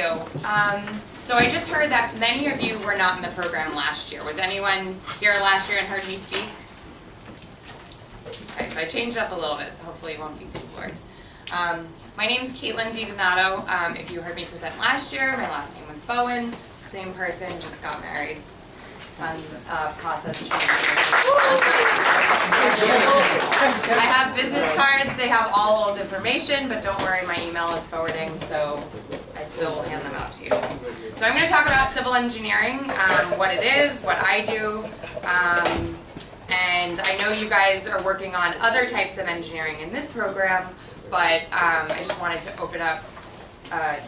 you. So I just heard that many of you were not in the program last year. Was anyone here last year and heard me speak? Okay, so I changed it up a little bit, so hopefully you won't be too bored. My name is Caitlin DiDonato. If you heard me present last year, my last name was Bowen. Same person, just got married. Fun process change. I have business cards. They have all old information, but don't worry, my email is forwarding, so I still will hand them out to you. So I'm going to talk about civil engineering, what it is, what I do, and I know you guys are working on other types of engineering in this program, but I just wanted to open up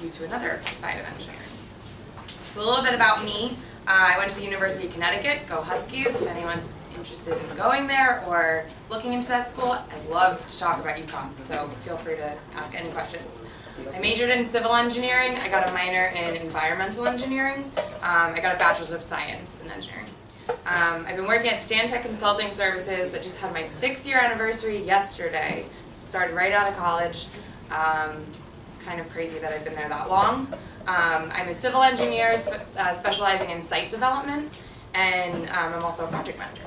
you to another side of engineering. So a little bit about me. I went to the University of Connecticut, go Huskies, if anyone's interested in going there or looking into that school. I'd love to talk about UConn, so feel free to ask any questions. I majored in civil engineering. I got a minor in environmental engineering. I got a bachelor's of science in engineering. I've been working at Stantec Consulting Services. I just had my 6-year anniversary yesterday. Started right out of college. It's kind of crazy that I've been there that long. I'm a civil engineer specializing in site development, and I'm also a project manager.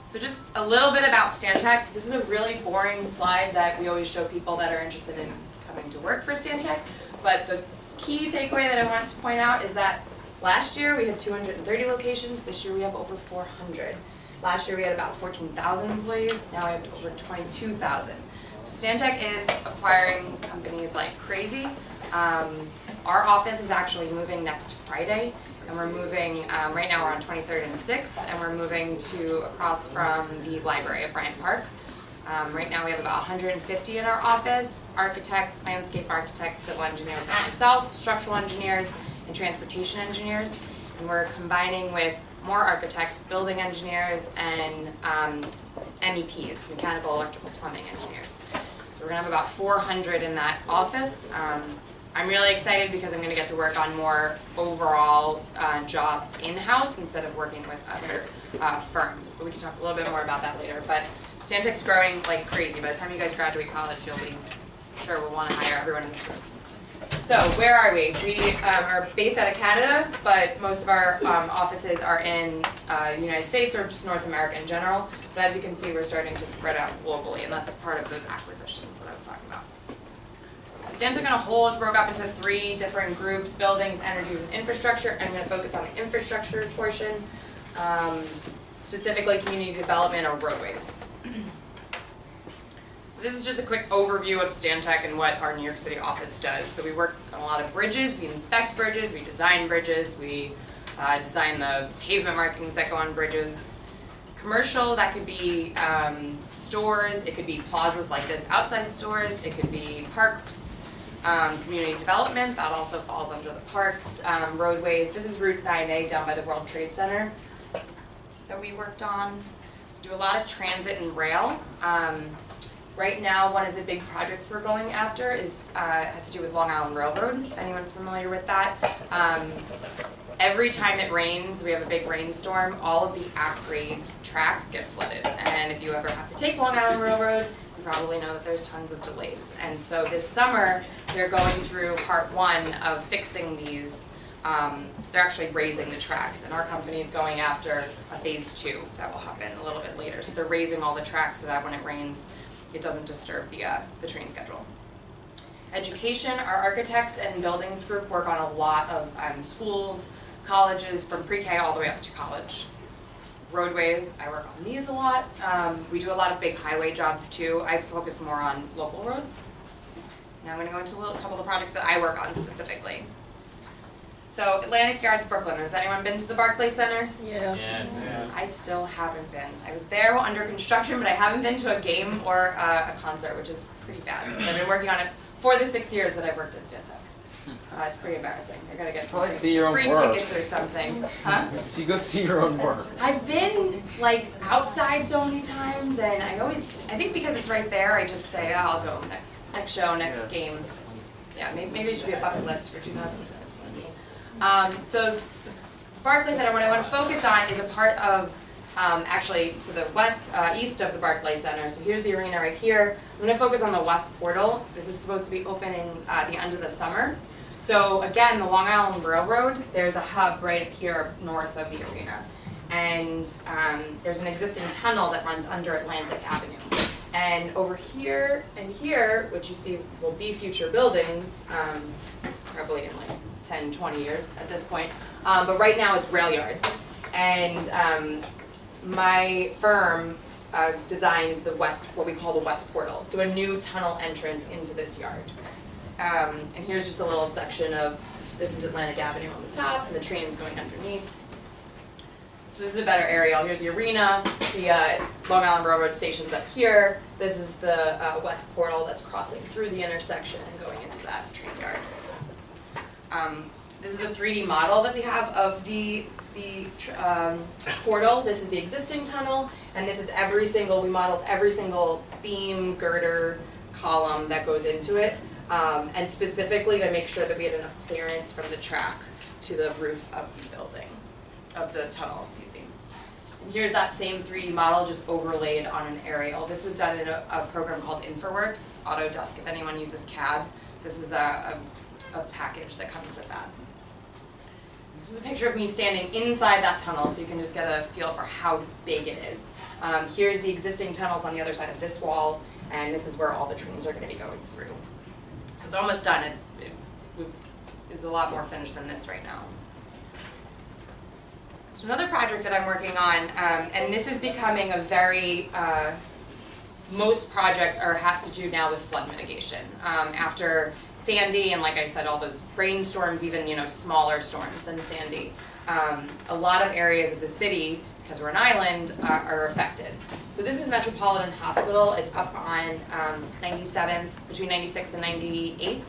So just a little bit about Stantec. This is a really boring slide that we always show people that are interested in coming to work for Stantec, but the key takeaway that I want to point out is that last year we had 230 locations, this year we have over 400. Last year we had about 14,000 employees, now we have over 22,000. So Stantec is acquiring companies like crazy. Our office is actually moving next Friday, and we're moving, right now we're on 23rd and 6th, and we're moving to across from the library at Bryant Park. Right now we have about 150 in our office, architects, landscape architects, civil engineers like myself, structural engineers, and transportation engineers. And we're combining with more architects, building engineers, and MEPs, mechanical, electrical, plumbing engineers. So we're going to have about 400 in that office. I'm really excited because I'm going to get to work on more overall jobs in-house instead of working with other firms. But we can talk a little bit more about that later. But Stantec's growing like crazy. By the time you guys graduate college, you'll be sure we'll want to hire everyone in this room. So where are we? We are based out of Canada, but most of our offices are in the United States or just North America in general. But as you can see, we're starting to spread out globally, and that's part of those acquisitions that I was talking about. So Stantec on a whole is broke up into 3 different groups: buildings, energies, and infrastructure. I'm going to focus on the infrastructure portion, specifically community development or roadways. This is just a quick overview of Stantec and what our New York City office does. So we work on a lot of bridges, we inspect bridges, we design bridges, we design the pavement markings that go on bridges. Commercial, that could be stores, it could be plazas like this, outside stores, it could be parks, community development, that also falls under the parks, roadways. This is Route 9A down by the World Trade Center that we worked on. We do a lot of transit and rail. Right now, one of the big projects we're going after is has to do with Long Island Railroad. If anyone's familiar with that. Every time it rains, we have a big rainstorm, all of the at-grade tracks get flooded. And if you ever have to take Long Island Railroad, you probably know that there's tons of delays. And so this summer, they're going through part 1 of fixing these. They're actually raising the tracks, and our company is going after a phase 2 that will happen a little bit later. So they're raising all the tracks so that when it rains, it doesn't disturb the train schedule. Education, our architects and buildings group work on a lot of schools, colleges, from pre-K all the way up to college. Roadways, I work on these a lot. We do a lot of big highway jobs too. I focus more on local roads. Now I'm going to go into a couple of the projects that I work on specifically. So Atlantic Yards, Brooklyn. Has anyone been to the Barclays Center? Yeah. I still haven't been. I was there under construction, but I haven't been to a game or a concert, which is pretty bad. So I've been working on it for the 6 years that I've worked at Stantec. It's pretty embarrassing. You're gonna get Probably see your own free work. tickets or something. Huh? You go see your own work. I've been like outside so many times, and I think because it's right there, I just say, oh, I'll go next show, next game. Yeah, maybe it should be a bucket list for 2017. So Barclays Center, what I want to focus on is a part of, actually to the east of the Barclays Center. So here's the arena right here. I'm going to focus on the west portal. This is supposed to be opening the end of the summer. So again, the Long Island Railroad, there's a hub right here north of the arena. And there's an existing tunnel that runs under Atlantic Avenue. And over here and here, which you see will be future buildings, probably in like 10, 20 years at this point, but right now it's rail yards. And my firm designed the west, what we call the West Portal, so a new tunnel entrance into this yard. And here's just a little section of, this is Atlantic Avenue on the top, and the train's going underneath. So this is a better aerial. Here's the arena, the Long Island Railroad station's up here. This is the West Portal that's crossing through the intersection and going into that train yard. This is a 3D model that we have of the portal. This is the existing tunnel, and this is we modeled every single beam, girder, column that goes into it, and specifically to make sure that we had enough clearance from the track to the roof of the building, of the tunnel, excuse me. And here's that same 3D model just overlaid on an aerial. This was done in a program called InfraWorks. It's Autodesk if anyone uses CAD. This is a package that comes with that. This is a picture of me standing inside that tunnel, so you can just get a feel for how big it is. Here's the existing tunnels on the other side of this wall, and this is where all the trains are going to be going through. So it's almost done. It is a lot more finished than this right now. So another project that I'm working on, and this is becoming a very, most projects have to do now with flood mitigation. After Sandy, and like I said, all those rainstorms, even smaller storms than Sandy, a lot of areas of the city, because we're an island, are affected. So this is Metropolitan Hospital. It's up on 97th, between 96th and 98th,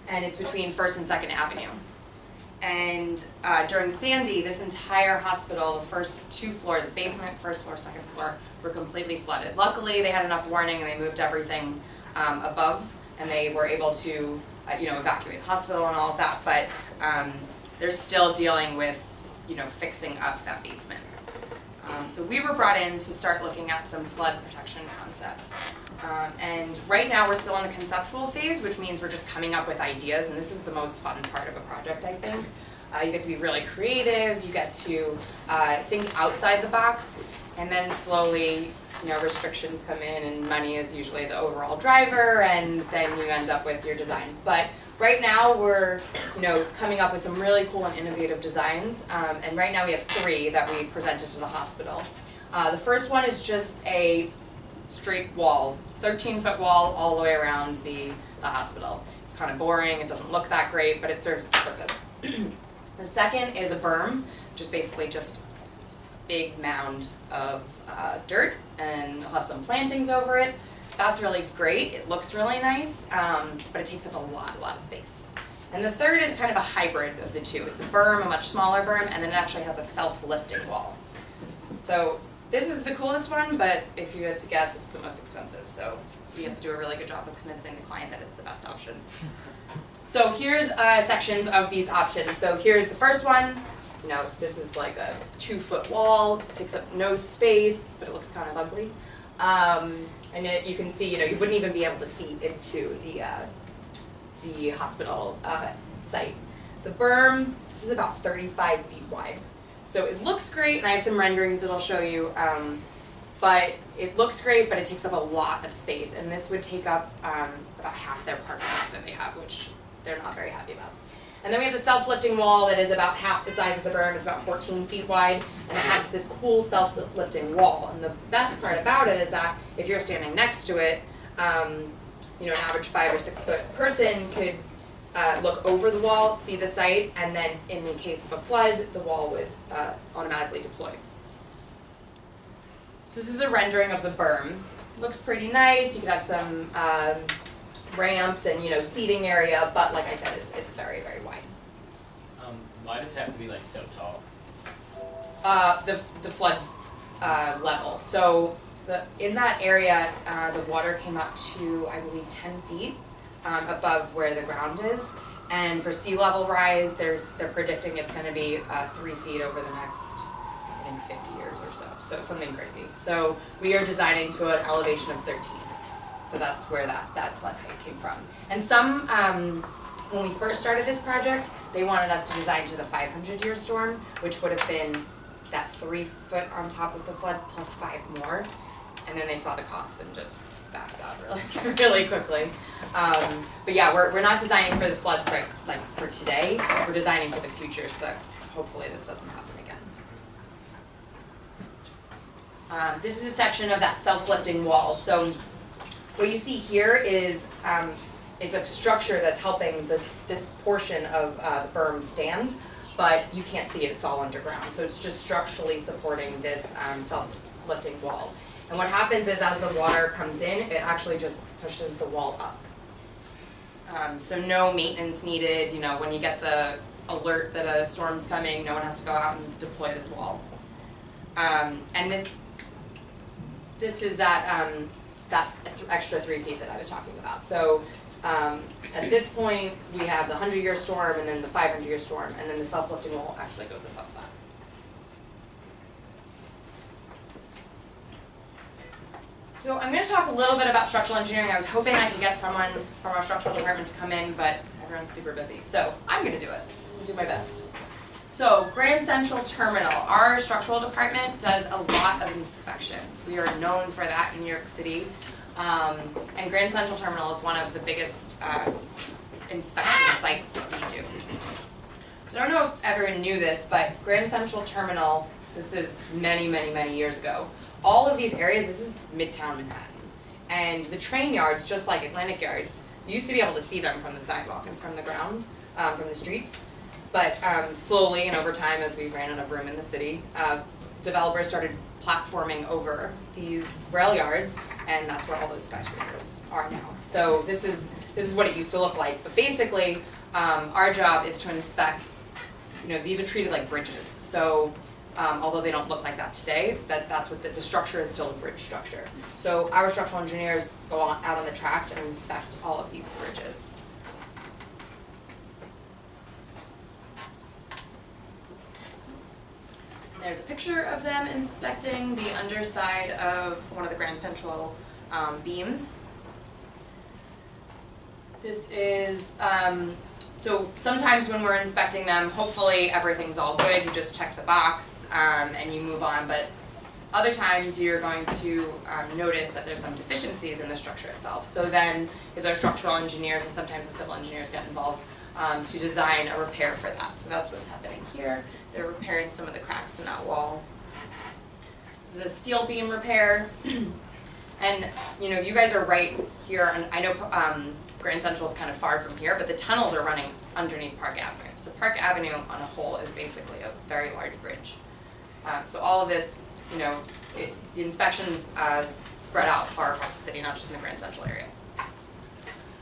and it's between 1st and 2nd Avenue. And during Sandy, this entire hospital, the first 2 floors, basement, first floor, second floor, were completely flooded. Luckily, they had enough warning and they moved everything above, and they were able to evacuate the hospital and all of that, but they're still dealing with fixing up that basement. So we were brought in to start looking at some flood protection concepts. And right now we're still in the conceptual phase, which means we're just coming up with ideas, and this is the most fun part of a project, I think. You get to be really creative, you get to think outside the box, and then slowly, restrictions come in, and money is usually the overall driver, and then you end up with your design. But right now we're, coming up with some really cool and innovative designs, and right now we have 3 that we presented to the hospital. The first one is just a straight wall, 13-foot wall all the way around the hospital. It's kind of boring, it doesn't look that great, but it serves its purpose. The second is a berm, just basically just a big mound of dirt, and it'll have some plantings over it. That's really great, it looks really nice, but it takes up a lot of space. And the third is kind of a hybrid of the two. It's a berm, a much smaller berm, and then it actually has a self-lifting wall. So this is the coolest one, but if you had to guess, it's the most expensive. So we have to do a really good job of convincing the client that it's the best option. So here's sections of these options. So here's the first one. This is like a 2-foot wall, takes up no space, but it looks kind of ugly. And you can see, you wouldn't even be able to see into the hospital site. The berm, this is about 35 feet wide. So it looks great, and I have some renderings that I'll show you, but it looks great, but it takes up a lot of space, and this would take up about half their parking lot that they have, which they're not very happy about. And then we have the self-lifting wall that is about half the size of the berm. It's about 14 feet wide, and it has this cool self-lifting wall. And the best part about it is that if you're standing next to it, an average 5 or 6 foot person could look over the wall, see the site, and then in the case of a flood, the wall would automatically deploy. So this is a rendering of the berm. Looks pretty nice. You could have some ramps and seating area, but like I said, it's very, very wide. Why does it have to be so tall? The flood level. So in that area, the water came up to, I believe, 10 feet above where the ground is. And for sea level rise, they're predicting it's going to be 3 feet over the next, I think, 50 years or so. So something crazy. So we are designing to an elevation of 13. So that's where that flood height came from. And some, when we first started this project, they wanted us to design to the 500-year storm, which would have been that 3 foot on top of the flood plus 5 more. And then they saw the costs and just backed out really quickly. But yeah, we're not designing for the floods right, like for today. We're designing for the future so that hopefully this doesn't happen again. This is a section of that self-lifting wall. So what you see here is a structure that's helping this portion of the berm stand, but you can't see it, it's all underground. So it's just structurally supporting this self-lifting wall. And what happens is as the water comes in, it actually just pushes the wall up. So no maintenance needed. You know, when you get the alert that a storm's coming, no one has to go out and deploy this wall. And this is that extra 3 feet that I was talking about. So at this point, we have the 100-year storm and then the 500-year storm, and then the self-lifting wall actually goes above that. So I'm going to talk a little bit about structural engineering. I was hoping I could get someone from our structural department to come in, but everyone's super busy. So I'm going to do it. I'll do my best. So Grand Central Terminal. Our structural department does a lot of inspections. We are known for that in New York City. And Grand Central Terminal is one of the biggest inspection sites that we do. So I don't know if everyone knew this, but Grand Central Terminal, this is many, many, many years ago. All of these areas, this is Midtown Manhattan. And the train yards, just like Atlantic Yards, you used to be able to see them from the sidewalk and from the ground, from the streets. But slowly and over time, as we ran out of room in the city, developers started platforming over these rail yards, and that's where all those skyscrapers are now. So this is what it used to look like. But basically, our job is to inspect. You know, these are treated like bridges. So although they don't look like that today, that's what the structure is still a bridge structure. So our structural engineers go out on the tracks and inspect all of these bridges. There's a picture of them inspecting the underside of one of the Grand Central beams. This is, so sometimes when we're inspecting them, hopefully everything's all good, you just check the box and you move on, but other times you're going to notice that there's some deficiencies in the structure itself. So then is our structural engineers and sometimes the civil engineers get involved to design a repair for that. So that's what's happening here. They're repairing some of the cracks in that wall. This is a steel beam repair. And you know, you guys are right here, and I know Grand Central is kind of far from here, but the tunnels are running underneath Park Avenue. So Park Avenue on a whole is basically a very large bridge. So all of this, you know, the inspections spread out far across the city, not just in the Grand Central area.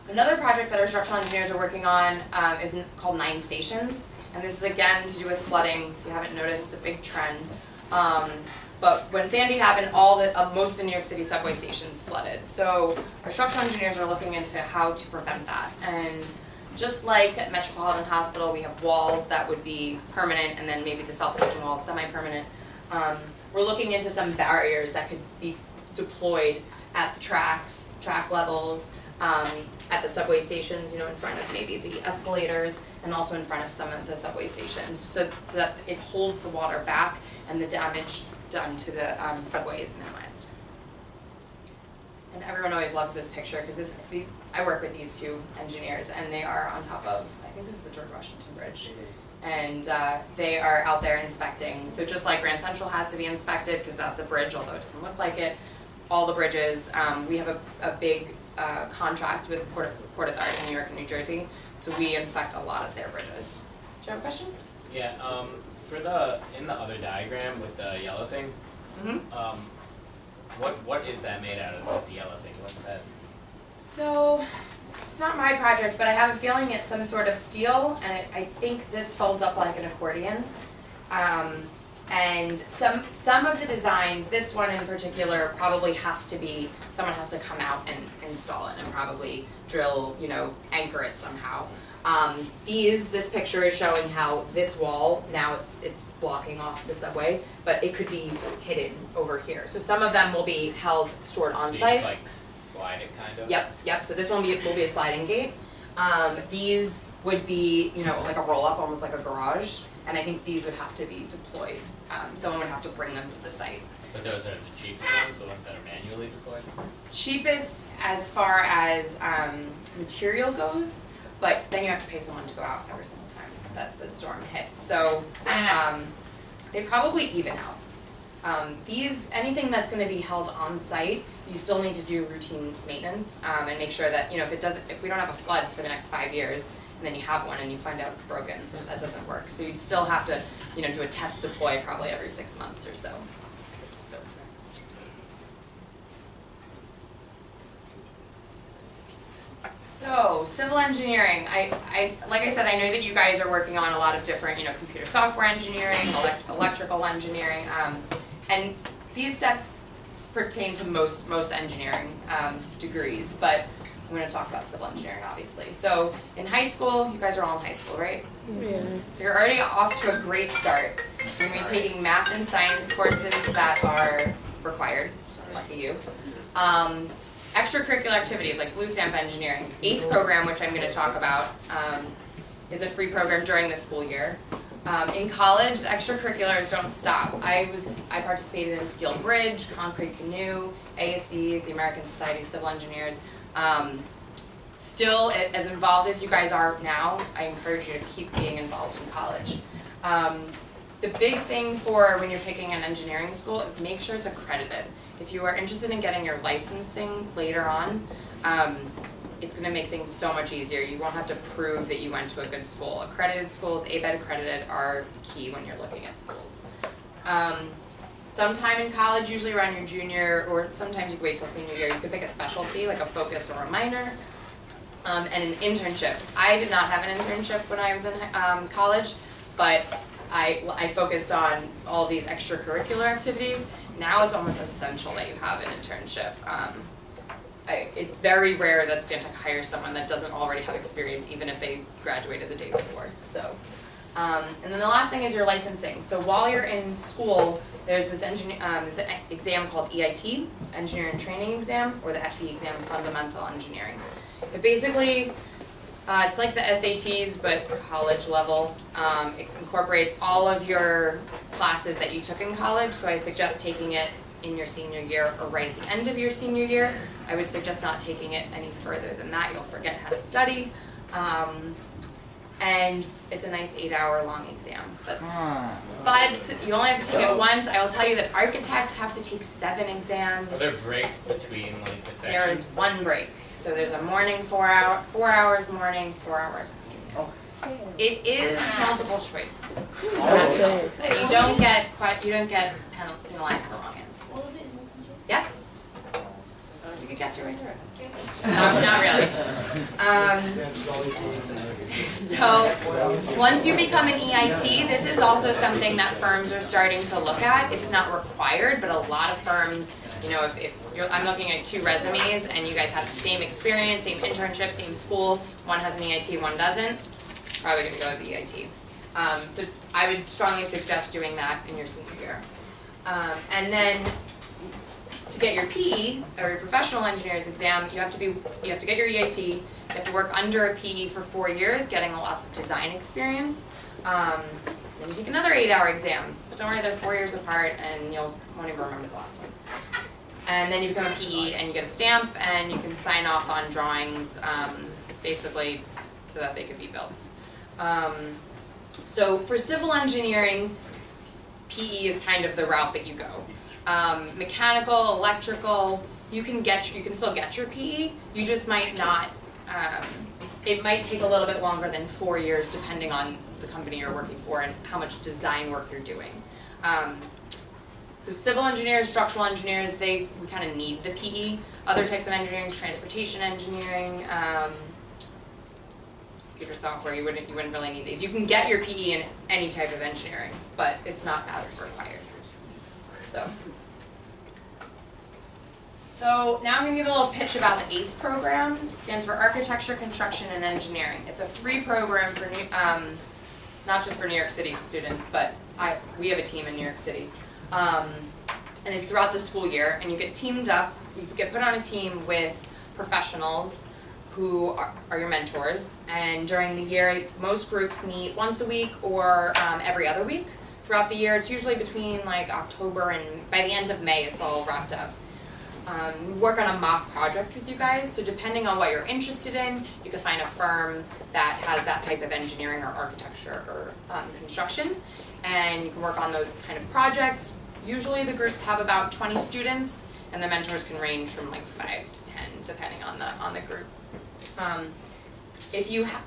Another project that our structural engineers are working on is called 9 Stations. And this is again to do with flooding. If you haven't noticed, it's a big trend. But when Sandy happened, most of the New York City subway stations flooded. So our structural engineers are looking into how to prevent that. And just like at Metropolitan Hospital, we have walls that would be permanent, and then maybe the self-lifting walls semi-permanent. We're looking into some barriers that could be deployed at the tracks, track levels, at the subway stations, you know, in front of maybe the escalators, and also in front of some of the subway stations, so that it holds the water back and the damage done to the subway is minimized. And everyone always loves this picture because I work with these 2 engineers, and they are on top of, I think this is the George Washington Bridge, and they are out there inspecting. So just like Grand Central has to be inspected because that's a bridge, although it doesn't look like it, all the bridges, we have a big contract with Port Authority in New York and New Jersey, so we inspect a lot of their bridges. Do you have a question? Yeah, in the other diagram with the yellow thing, what is that made out of, like the yellow thing? What's that? So, it's not my project, but I have a feeling it's some sort of steel, and I think this folds up like an accordion. And some of the designs, this one in particular, probably has to be, someone has to come out and install it and probably drill, you know, anchor it somehow. This picture is showing how this wall, now it's blocking off the subway, but it could be hidden over here. So some of them will be stored on So you site. just like slide it kind of? Yep, so this one will be a sliding gate. These would be, you know, like a roll-up, almost like a garage, and I think these would have to be deployed. Someone would have to bring them to the site. But those are the cheapest ones, the ones that are manually deployed? Cheapest as far as material goes, but then you have to pay someone to go out every single time that the storm hits. So they probably even out. Anything that's going to be held on site, you still need to do routine maintenance and make sure that, you know, if we don't have a flood for the next 5 years, and then you have one and you find out it's broken, that doesn't work. So you'd still have to, you know, do a test deploy probably every 6 months or so. So, civil engineering, like I said, I know that you guys are working on a lot of different, you know, computer software engineering, electrical engineering, and these steps pertain to most engineering degrees, but I'm going to talk about civil engineering, obviously. So, in high school, you guys are all in high school, right? Yeah. So you're already off to a great start. You're going to be taking math and science courses that are required, lucky you. Extracurricular activities like Blue Stamp Engineering, ACE program, which I'm going to talk about, is a free program during the school year. In college, the extracurriculars don't stop. I participated in Steel Bridge, Concrete Canoe, ASCs, the American Society of Civil Engineers. Still, as involved as you guys are now, I encourage you to keep being involved in college. The big thing for when you're picking an engineering school is make sure it's accredited. If you are interested in getting your licensing later on, it's going to make things so much easier. You won't have to prove that you went to a good school. Accredited schools, ABET accredited, are key when you're looking at schools. Sometime in college, usually around your junior, or sometimes you can wait till senior year, you could pick a specialty, like a focus or a minor, and an internship. I did not have an internship when I was in college, but I focused on all these extracurricular activities. Now it's almost essential that you have an internship. It's very rare that Stantec hires someone that doesn't already have experience, even if they graduated the day before. So, and then the last thing is your licensing. So while you're in school, there's this exam called EIT, Engineering Training Exam, or the FE exam, Fundamental Engineering. It basically, it's like the SATs, but college level. It incorporates all of your classes that you took in college, so I suggest taking it in your senior year or right at the end of your senior year. I would suggest not taking it any further than that. You'll forget how to study. And it's a nice 8-hour long exam. But you only have to take it once. I will tell you that architects have to take 7 exams. Are there breaks between like the sections? There is one break. So there's a morning 4 hours morning, 4 hours afternoon. It is multiple choice. And you don't get penalized for wrong answers. Yeah? You could guess your way through it. Not really. So once you become an EIT, this is also something that firms are starting to look at. It's not required, but a lot of firms, you know, I'm looking at 2 resumes and you guys have the same experience, same internship, same school, one has an EIT, one doesn't, probably going to go with the EIT. So I would strongly suggest doing that in your senior year. And then to get your PE, or your professional engineer's exam, you have to get your EIT, you have to work under a PE for 4 years, getting lots of design experience. Then you take another 8-hour exam, but don't worry, they're 4 years apart and you won't even remember the last one. And then you become a PE and you get a stamp and you can sign off on drawings, basically so that they could be built. So for civil engineering, PE is kind of the route that you go. Mechanical, electrical, you can still get your PE, you just might not, it might take a little bit longer than 4 years depending on the company you're working for and how much design work you're doing. So civil engineers, structural engineers, we kind of need the PE. Other types of engineering, transportation engineering, computer software, you wouldn't really need these. You can get your PE in any type of engineering, but it's not as required. So now I'm going to give a little pitch about the ACE program. It stands for Architecture, Construction, and Engineering. It's a free program for not just for New York City students, but we have a team in New York City. And it's throughout the school year, and you get teamed up, you get put on a team with professionals who are your mentors, and during the year, most groups meet once a week or every other week throughout the year. It's usually between like October and by the end of May, it's all wrapped up. We work on a mock project with you guys, so depending on what you're interested in, you can find a firm that has that type of engineering or architecture or construction, and you can work on those kind of projects. Usually the groups have about 20 students, and the mentors can range from like 5 to 10, depending on the group.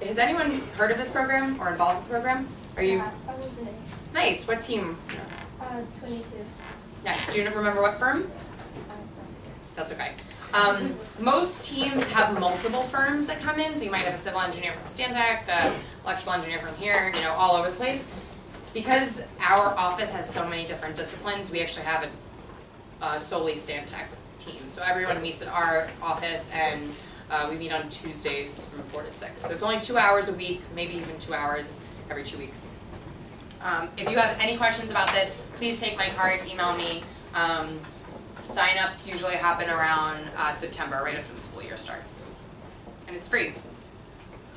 Has anyone heard of this program or involved with the program? Are you? Yeah, I was in ACE. Nice. What team? 22. Nice. Do you remember what firm? That's okay. Most teams have multiple firms that come in, so you might have a civil engineer from Stantec, electrical engineer from here, all over the place. Because our office has so many different disciplines, we actually have a solely Stantec team. So everyone meets at our office, and we meet on Tuesdays from 4 to 6. So it's only 2 hours a week, maybe even 2 hours every 2 weeks. If you have any questions about this, please take my card, email me. Sign-ups usually happen around September, right after the school year starts. And it's free.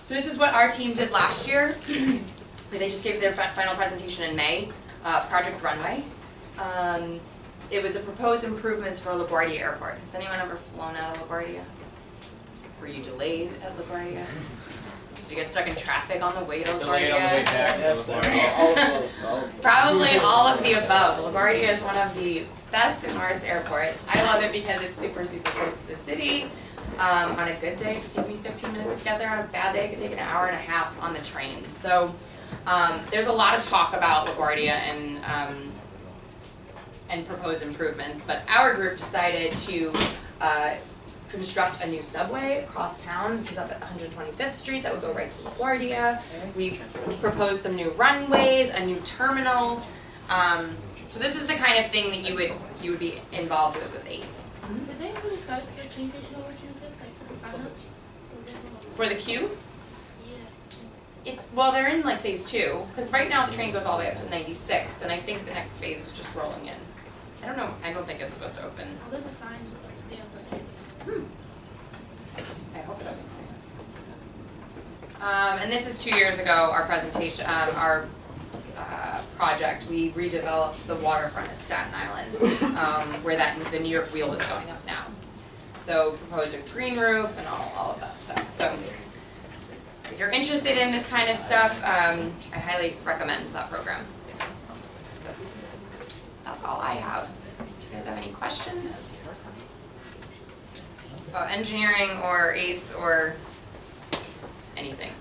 So this is what our team did last year. They just gave their final presentation in May, Project Runway. It was a proposed improvements for LaGuardia Airport. Has anyone ever flown out of LaGuardia? Were you delayed at LaGuardia? Did you get stuck in traffic on the way to LaGuardia? Delayed on the way back to LaGuardia. All of those. Probably all of the above. LaGuardia is one of the best and worst airports. I love it because it's super, super close to the city. On a good day, it could take me 15 minutes to get there. On a bad day, it could take an hour and a half on the train. So there's a lot of talk about LaGuardia and proposed improvements, but our group decided to construct a new subway across town. This is up at 125th Street that would go right to LaGuardia. We proposed some new runways, a new terminal. So this is the kind of thing that you would be involved with ACE. Did they really start the train station over here? Like the sign up? For the queue, Yeah. well, they're in like phase 2, because right now the train goes all the way up to 96, and I think the next phase is just rolling in. I don't know, I don't think it's supposed to open. Oh, there's a sign with like the other. I hope it opens soon. And this is 2 years ago, our presentation, our project. We redeveloped the waterfront at Staten Island, where the New York Wheel is going up now. So proposed a green roof and all of that stuff. So if you're interested in this kind of stuff, I highly recommend that program. That's all I have. Do you guys have any questions about engineering or ACE or anything?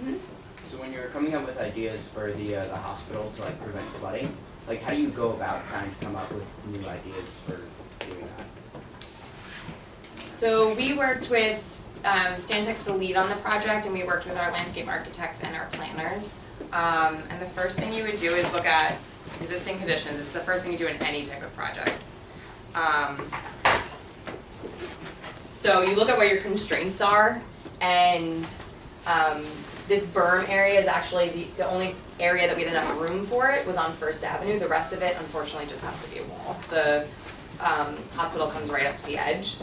Mm-hmm. So when you're coming up with ideas for the hospital to like prevent flooding, like how do you go about trying to come up with new ideas for doing that? So we worked with, Stantec's the lead on the project, and we worked with our landscape architects and our planners. And the first thing you would do is look at existing conditions. It's the first thing you do in any type of project. So you look at where your constraints are, and this berm area is actually the only area that we didn't have room for. It was on First Avenue. The rest of it, unfortunately, just has to be a wall. The hospital comes right up to the edge.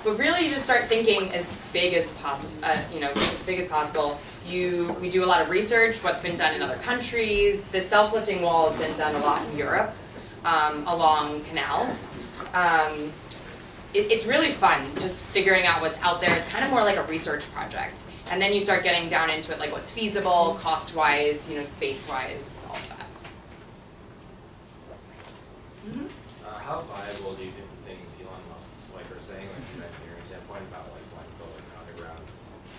But really, you just start thinking as big as possible. As big as possible. We do a lot of research. What's been done in other countries. The self-lifting wall has been done a lot in Europe, along canals. It's really fun just figuring out what's out there. It's kind of more like a research project. And then you start getting down into it, like what's feasible, cost-wise, space-wise, all of that. Mm-hmm. How viable do you think Elon Musk was saying, from an engineering standpoint, about building an underground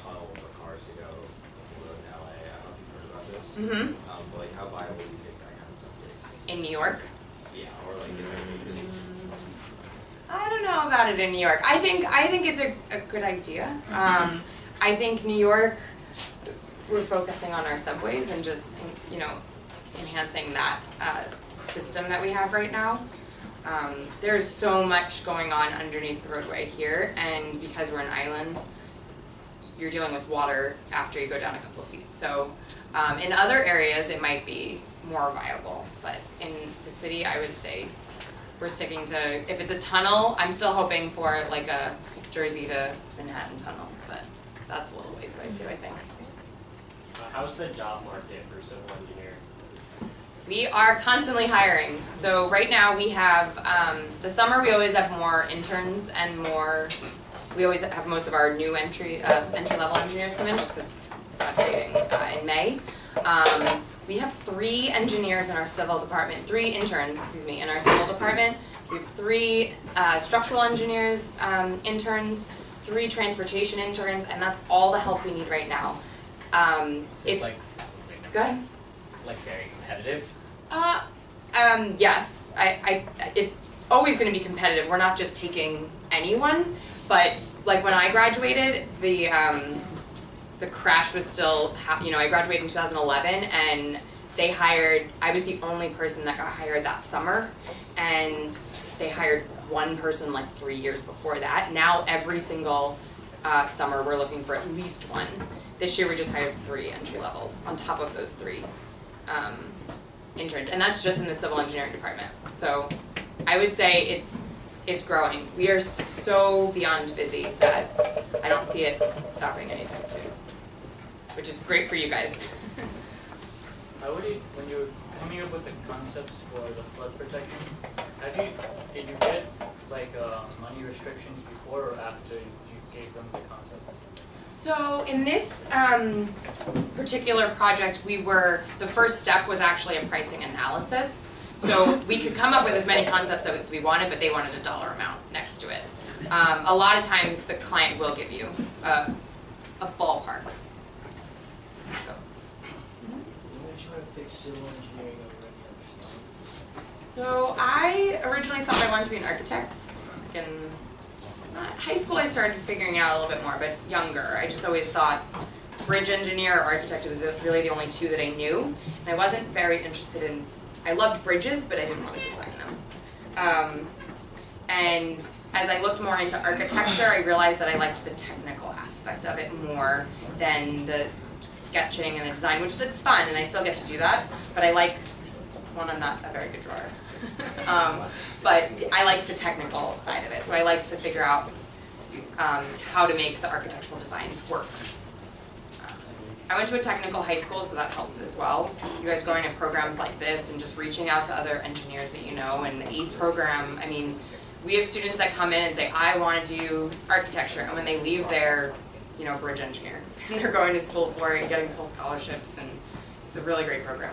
tunnel for cars to go from the road in LA? I don't know if you've heard about this. Mm-hmm. But how viable do you think that kind of stuff is? In New York? Yeah, or in any city. I don't know about it in New York. I think it's a good idea. I think New York, we're focusing on our subways and just enhancing that system that we have right now. There's so much going on underneath the roadway here, and because we're an island, you're dealing with water after you go down a couple of feet. So in other areas it might be more viable, but in the city I would say we're sticking to, if it's a tunnel, I'm still hoping for like a Jersey to Manhattan tunnel, but that's a little ways away too, I think. How's the job market for civil engineering? We are constantly hiring. So right now we have, the summer we always have more interns and we always have most of our new entry level engineers come in just because graduating in May. We have 3 engineers in our civil department, 3 interns, in our civil department. We have 3 structural engineers, interns, 3 transportation interns, and that's all the help we need right now. So it's like, Go ahead. it's like very competitive. Yes, it's always going to be competitive. We're not just taking anyone, but like when I graduated, the crash was still, I graduated in 2011, and I was the only person that got hired that summer, and they hired one person like 3 years before that. Now every single summer we're looking for at least one. This year we just hired 3 entry levels on top of those 3 interns, and that's just in the civil engineering department. So I would say it's growing. We are so beyond busy that I don't see it stopping anytime soon, which is great for you guys. How would you, when you were coming up with the concepts for the flood protection, did you get like money restrictions before or after you gave them the concept? So in this particular project, the first step was actually a pricing analysis. So we could come up with as many concepts as we wanted, but they wanted a dollar amount next to it. A lot of times the client will give you a ballpark. So. So I originally thought I wanted to be an architect. Like in high school I started figuring out a little bit more, but younger. I just always thought bridge engineer or architect was really the only 2 that I knew. And I wasn't very interested in, I loved bridges, but I didn't want to design them. And as I looked more into architecture, I realized that I liked the technical aspect of it more than the sketching and the design, which that's fun, and I still get to do that, but I'm not a very good drawer. But I liked the technical side of it, so I like to figure out how to make the architectural designs work. I went to a technical high school, so that helped as well. You guys going to programs like this and just reaching out to other engineers that you know, and the ACE program, I mean, we have students that come in and say, I want to do architecture, and when they leave they're, bridge engineer. And they're going to school for it and getting full scholarships, and it's a really great program.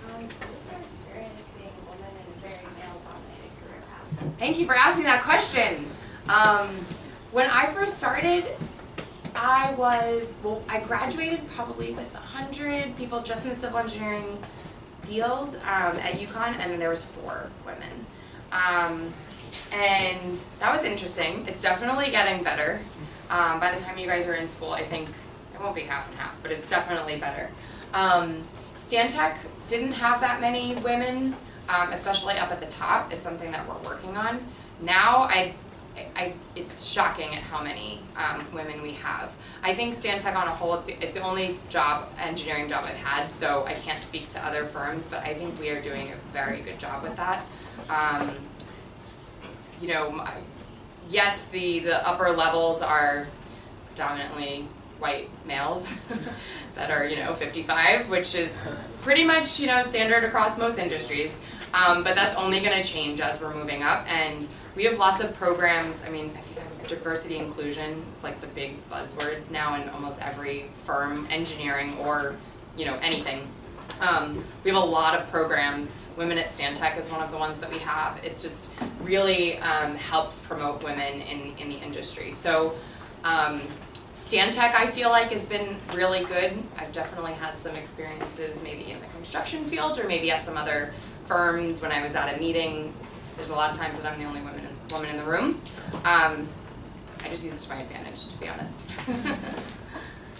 What's your experience being a woman in a very male-dominated career path? Thank you for asking that question. When I first started, I graduated probably with 100 people just in the civil engineering field at UConn, and there was 4 women. And that was interesting. It's definitely getting better. By the time you guys are in school, I think it won't be half and half, but it's definitely better. Stantec didn't have that many women, especially up at the top. It's something that we're working on. Now, it's shocking at how many women we have. I think Stantec on a whole, it's the only engineering job I've had, so I can't speak to other firms, but I think we are doing a very good job with that. Yes, the upper levels are dominantly white males that are 55, which is pretty much standard across most industries. But that's only going to change as we're moving up, and we have lots of programs. I mean, diversity inclusion, it's like the big buzzwords now in almost every firm, engineering or anything. We have a lot of programs. Women at Stantec is one of the ones that we have. It's just really helps promote women in the industry. So Stantec, I feel like, has been really good. I've definitely had some experiences maybe in the construction field or maybe at some other firms when I was at a meeting. There's a lot of times that I'm the only woman in the room. I just use it to my advantage, to be honest.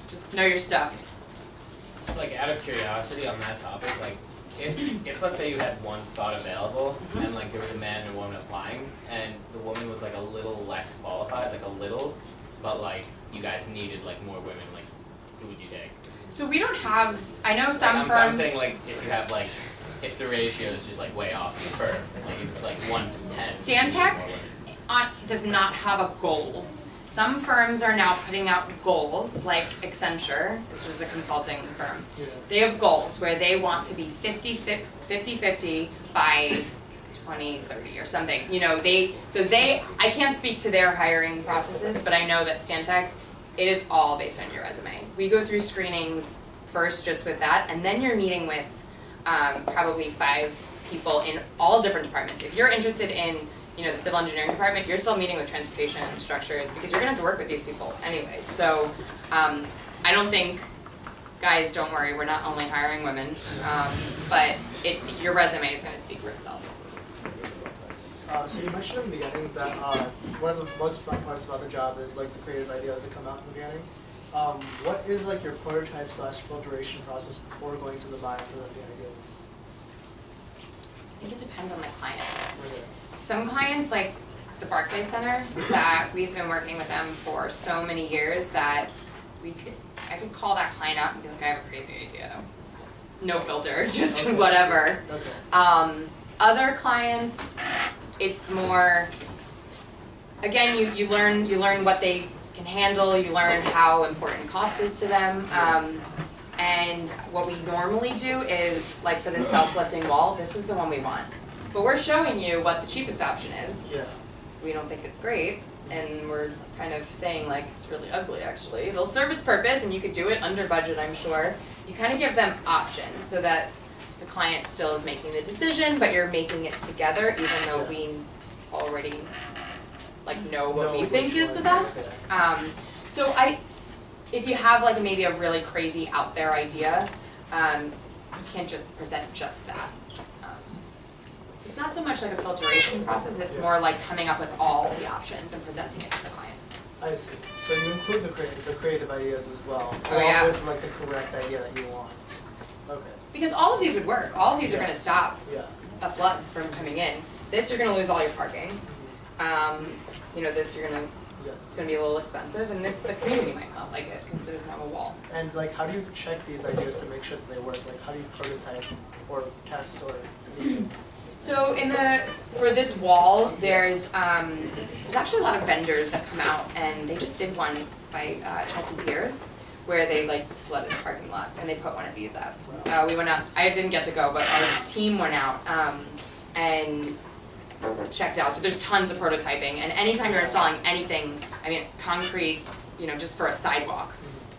Just know your stuff. So like out of curiosity on that topic, like if let's say you had one spot available and like there was a man and a woman applying and the woman was like a little less qualified, like a little, but like you guys needed like more women, like who would you take? So we don't have, I know some I'm firms. saying like if you have like if the ratio is just like way off for, like if it's like 1 to 10. Stantec does not have a goal. Some firms are now putting out goals, like Accenture, this was a consulting firm. Yeah. They have goals where they want to be 50-50 by 2030 or something. You know, I can't speak to their hiring processes, but I know that Stantec, it is all based on your resume. We go through screenings first just with that, and then you're meeting with probably 5 people in all different departments. If you're interested in, you know, the civil engineering department, you're still meeting with transportation structures because you're gonna have to work with these people anyway. So I don't think, guys, don't worry, we're not only hiring women, but your resume is gonna speak for itself. So you mentioned in the beginning that one of the most fun parts about the job is like the creative ideas that come out in the beginning. What is like your prototype / filtration process before going to the buyer for the ideas? I think it depends on the client. Some clients, like the Barclays Center, that we've been working with them for so many years that I could call that client up and be like, I have a crazy idea. No filter, just whatever. Okay. Other clients, it's more, again, you learn what they can handle, you learn how important cost is to them. And what we normally do is, like for this self-lifting wall, this is the one we want. But we're showing you what the cheapest option is. Yeah. We don't think it's great, and we're kind of saying like, it's really ugly actually. It'll serve its purpose and you could do it under budget, I'm sure. You kind of give them options so that the client still is making the decision, but you're making it together even though we already like know what we think is the best. So if you have like maybe a really crazy out there idea, you can't just present just that. So it's not so much like a filtration process, it's more like coming up with all the options and presenting it to the client. I see. So you include the creative ideas as well, Oh, yeah. along with like the correct idea that you want. Okay. Because all of these would work, all of these are gonna stop Yeah. a flood from coming in. This, you're gonna lose all your parking. You know, this, Yeah. it's gonna be a little expensive, and this, the community might not like it because it doesn't have a wall. And like, how do you check these ideas to make sure that they work? Like, how do you prototype or test or anything? So for this wall, there's actually a lot of vendors that come out, and they just did one by Chelsea Piers, where they like flooded a parking lot, and they put one of these up. We went out, I didn't get to go, but our team went out and checked out. So there's tons of prototyping, and anytime you're installing anything, I mean concrete, you know, just for a sidewalk,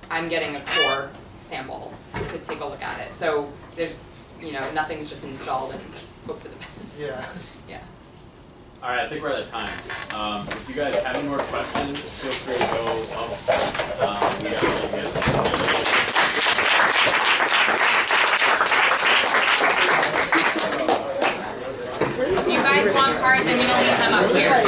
I'm getting a core sample to take a look at it. So there's, you know, nothing's just installed and hope for the best. Yeah. Yeah. Alright, I think we're out of time. If you guys have any more questions, feel free to go up. We got really good. If you guys want cards, I'm gonna leave them up here.